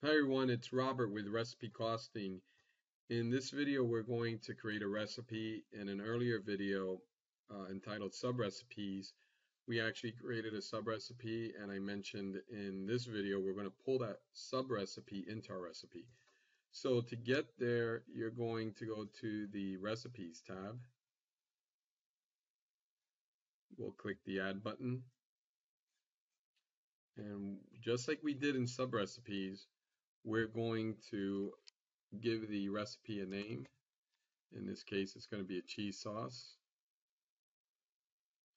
Hi everyone, it's Robert with Recipe Costing. In this video, we're going to create a recipe. In an earlier video entitled Sub Recipes, we actually created a sub recipe, and I mentioned in this video we're going to pull that sub recipe into our recipe. So to get there, you're going to go to the Recipes tab. We'll click the Add button. And just like we did in sub recipes, we're going to give the recipe a name. In this case, it's going to be a cheese sauce.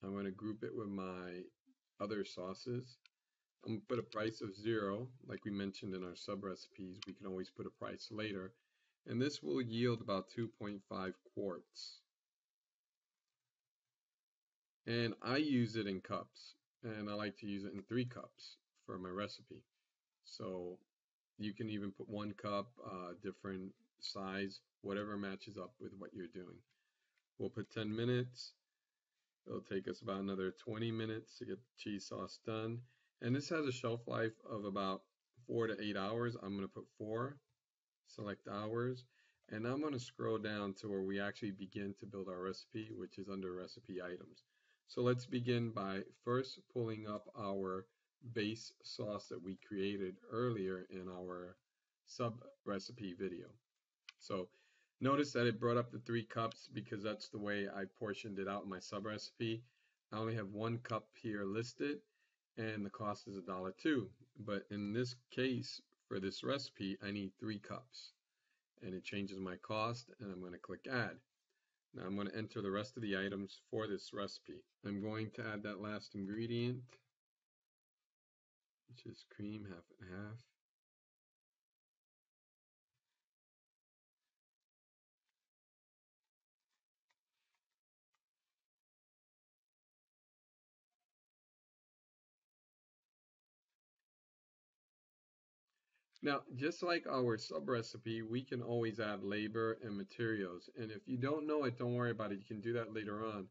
I'm going to group it with my other sauces. I'm going to put a price of 0. Like we mentioned in our sub recipes, we can always put a price later. And this will yield about 2.5 quarts. And I use it in cups. And I like to use it in 3 cups for my recipe. So you can even put 1 cup, different size, whatever matches up with what you're doing. We'll put 10 minutes. It'll take us about another 20 minutes to get the cheese sauce done. And this has a shelf life of about 4 to 8 hours. I'm going to put 4, select hours, and I'm going to scroll down to where we actually begin to build our recipe, which is under recipe items. So let's begin by first pulling up our base sauce that we created earlier in our sub recipe video. So notice that it brought up the 3 cups because that's the way I portioned it out in my sub recipe. I only have 1 cup here listed and the cost is $1.02. But in this case, for this recipe, I need 3 cups. And it changes my cost, and I'm going to click Add. Now I'm going to enter the rest of the items for this recipe. I'm going to add that last ingredient, which is cream, half and half. Now, just like our sub recipe, we can always add labor and materials. And if you don't know it, don't worry about it. You can do that later on.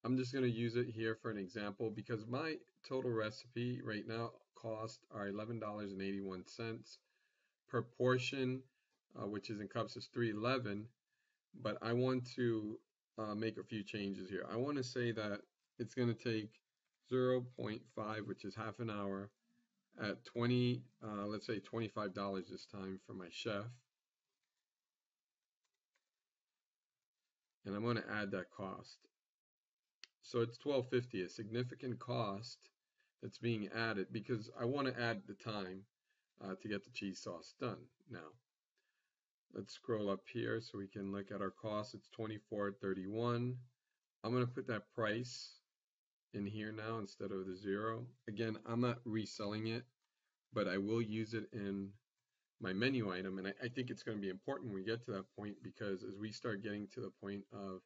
I'm just going to use it here for an example because my total recipe right now cost are $11.81 per portion, which is in cups is 311. But I want to make a few changes here. I want to say that it's going to take 0.5, which is half an hour, at let's say $25 this time for my chef. And I'm going to add that cost. So it's $12.50, a significant cost that's being added because I want to add the time to get the cheese sauce done. Now, let's scroll up here so we can look at our cost. It's $24.31. I'm going to put that price in here now instead of the 0. Again, I'm not reselling it, but I will use it in my menu item. And I think it's going to be important when we get to that point because as we start getting to the point of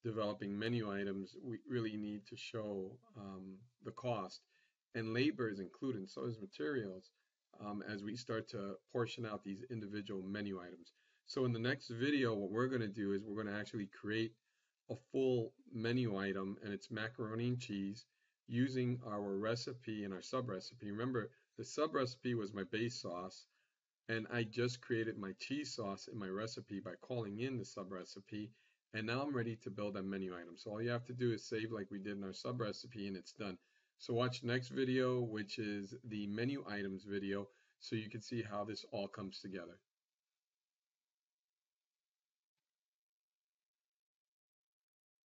developing menu items, we really need to show the cost. And labor is included, and so is materials, as we start to portion out these individual menu items. So in the next video, what we're going to do is we're going to actually create a full menu item, and it's macaroni and cheese using our recipe and our sub recipe. Remember, the sub recipe was my base sauce, and I just created my cheese sauce in my recipe by calling in the sub recipe. And now I'm ready to build a menu item. So all you have to do is save like we did in our sub recipe and it's done. So watch the next video, which is the menu items video, so you can see how this all comes together.